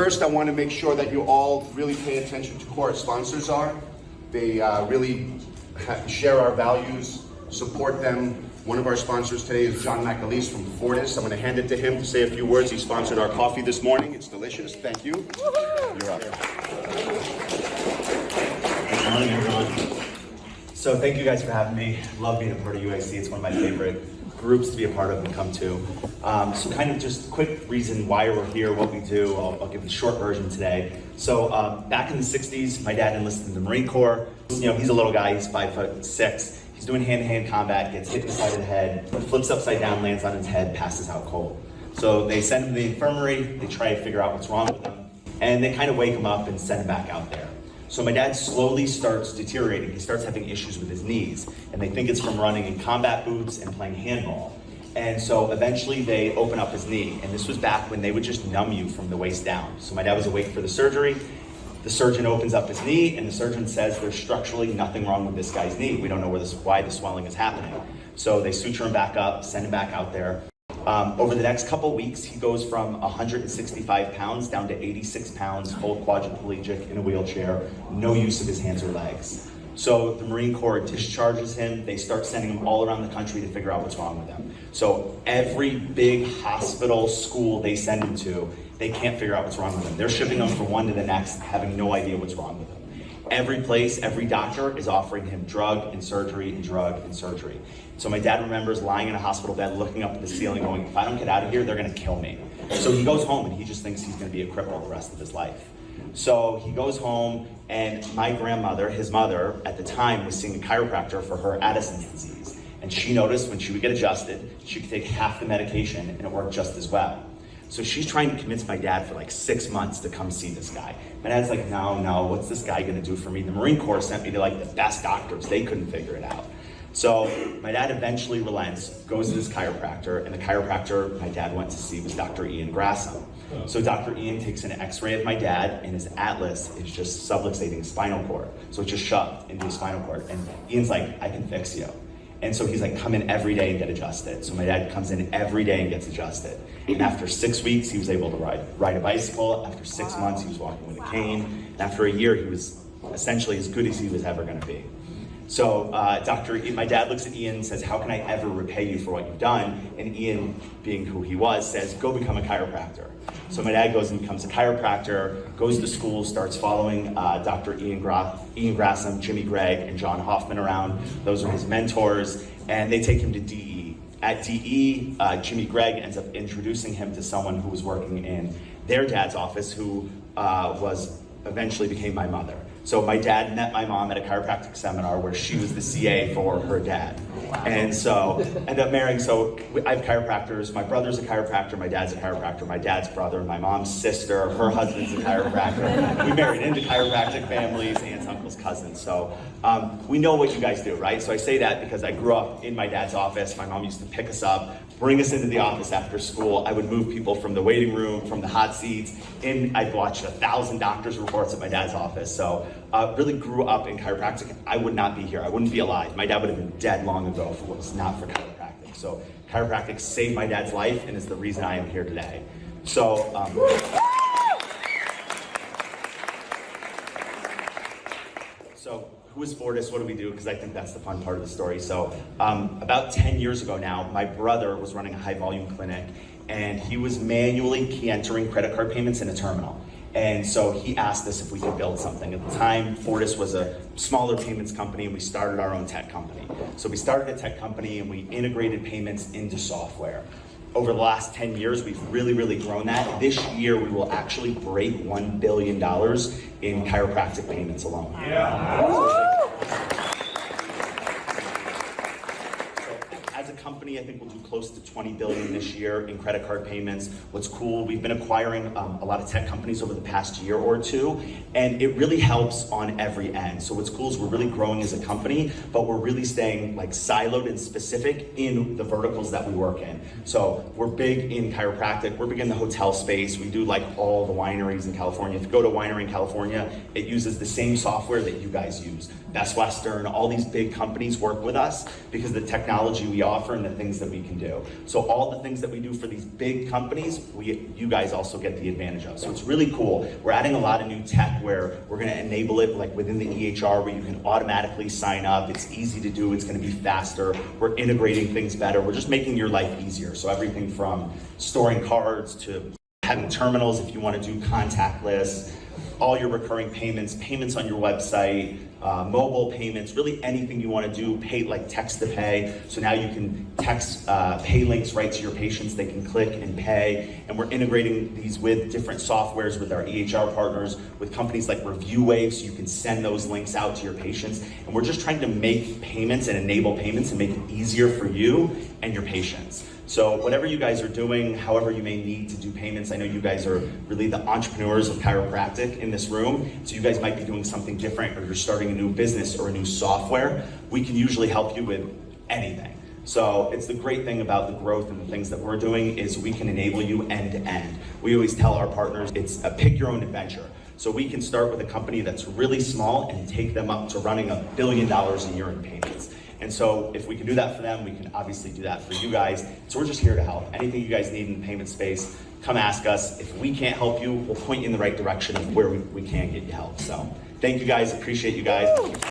first, I want to make sure that you all really pay attention to who our sponsors are. They really share our values, support them. One of our sponsors today is John McAlees from Fortis. I'm going to hand it to him to say a few words. He sponsored our coffee this morning. It's delicious. Thank you. You're up. Good morning, everyone. So thank you guys for having me. Love being a part of UAC. It's one of my favorite groups to be a part of and come to. So kind of just a quick reason why we're here, what we do. I'll give the short version today. So back in the 60s, my dad enlisted in the Marine Corps. You know, he's a little guy, he's 5'6". He's doing hand-to-hand combat, gets hit in the side of the head, flips upside down, lands on his head, passes out cold. So they send him to the infirmary, they try to figure out what's wrong with him, and they kind of wake him up and send him back out there. So my dad slowly starts deteriorating. He starts having issues with his knees, and they think it's from running in combat boots and playing handball. And so eventually they open up his knee, and this was back when they would just numb you from the waist down. So my dad was awake for the surgery. The surgeon opens up his knee, and the surgeon says there's structurally nothing wrong with this guy's knee. We don't know why the swelling is happening. So they suture him back up, send him back out there. Over the next couple weeks, he goes from 165 pounds down to 86 pounds, full quadriplegic in a wheelchair, no use of his hands or legs. So the Marine Corps discharges him. They start sending him all around the country to figure out what's wrong with him. So every big hospital, school they send him to, they can't figure out what's wrong with him. They're shipping him from one to the next, having no idea what's wrong with him. Every place, every doctor is offering him drug and surgery and drug and surgery. So my dad remembers lying in a hospital bed, looking up at the ceiling going, if I don't get out of here, they're gonna kill me. So he goes home and he just thinks he's gonna be a cripple the rest of his life. So he goes home, and my grandmother, his mother, at the time was seeing a chiropractor for her Addison's disease. And she noticed when she would get adjusted, she could take half the medication and it worked just as well. So she's trying to convince my dad for like 6 months to come see this guy. My dad's like, no, what's this guy gonna do for me? The Marine Corps sent me to like the best doctors. They couldn't figure it out. So my dad eventually relents, goes to this chiropractor, and the chiropractor my dad went to see was Dr. Ian Grasham. So Dr. Ian takes an x-ray of my dad, and his atlas is just subluxating his spinal cord. So it's just shoved into his spinal cord. And Ian's like, I can fix you. And so he's like, come in every day and get adjusted. So my dad comes in every day and gets adjusted. And after 6 weeks, he was able to ride a bicycle. After 6 months, he was walking with a cane. And after a year, he was essentially as good as he was ever gonna be. So my dad looks at Ian and says, how can I ever repay you for what you've done? And Ian, being who he was, says, go become a chiropractor. So my dad goes and becomes a chiropractor, goes to school, starts following Dr. Ian Grasham, Jimmy Gregg, and John Hoffman around. Those are his mentors, and they take him to DE. At DE, Jimmy Gregg ends up introducing him to someone who was working in their dad's office, who eventually became my mother. So my dad met my mom at a chiropractic seminar where she was the CA for her dad. Wow. And so ended up marrying, so I have chiropractors. My brother's a chiropractor, my dad's a chiropractor, my dad's brother, my mom's sister, her husband's a chiropractor. We married into chiropractic families, aunts, uncles, cousins. So we know what you guys do, right? So I say that because I grew up in my dad's office. My mom used to pick us up, bring us into the office after school. I would move people from the waiting room, from the hot seats, and I'd watch 1,000 doctor's reports at my dad's office. So really grew up in chiropractic. I would not be here. I wouldn't be alive. My dad would have been dead long ago if it was not for chiropractic. So chiropractic saved my dad's life and is the reason I am here today. So, who is Fortis? What do we do? Because I think that's the fun part of the story. So about 10 years ago now, my brother was running a high volume clinic, and he was manually key entering credit card payments in a terminal. And so he asked us if we could build something. At the time, Fortis was a smaller payments company, and we started our own tech company. So we started a tech company, and we integrated payments into software. Over the last 10 years, we've really grown that. This year, we will actually break $1 billion in chiropractic payments alone. Yeah. Company, I think we'll do close to 20 billion this year in credit card payments. What's cool, we've been acquiring a lot of tech companies over the past year or two, and it really helps on every end. So what's cool is we're really growing as a company, but we're really staying like siloed and specific in the verticals that we work in. So we're big in chiropractic, we're big in the hotel space, we do like all the wineries in California. If you go to a winery in California, it uses the same software that you guys use. Best Western, all these big companies work with us because the technology we offer and the things things that we can do. So all the things that we do for these big companies, you guys also get the advantage of. So it's really cool. We're adding a lot of new tech where we're gonna enable it like within the EHR where you can automatically sign up. It's easy to do, it's gonna be faster. We're integrating things better. We're just making your life easier. So everything from storing cards to having terminals if you want to do contactless, all your recurring payments on your website, mobile payments, really anything you want to do, pay like text to pay. So now you can text pay links right to your patients, they can click and pay. And we're integrating these with different softwares with our EHR partners, with companies like ReviewWave, so you can send those links out to your patients. And we're just trying to make payments and enable payments and make it easier for you and your patients. So whatever you guys are doing, however you may need to do payments, I know you guys are really the entrepreneurs of chiropractic in this room, so you guys might be doing something different or you're starting a new business or a new software. We can usually help you with anything. So it's the great thing about the growth and the things that we're doing is we can enable you end to end. We always tell our partners it's a pick your own adventure. So we can start with a company that's really small and take them up to running $1 billion a year in payments. And so if we can do that for them, we can obviously do that for you guys. So we're just here to help. Anything you guys need in the payment space, come ask us. If we can't help you, we'll point you in the right direction of where we can get you help. So thank you guys, appreciate you guys.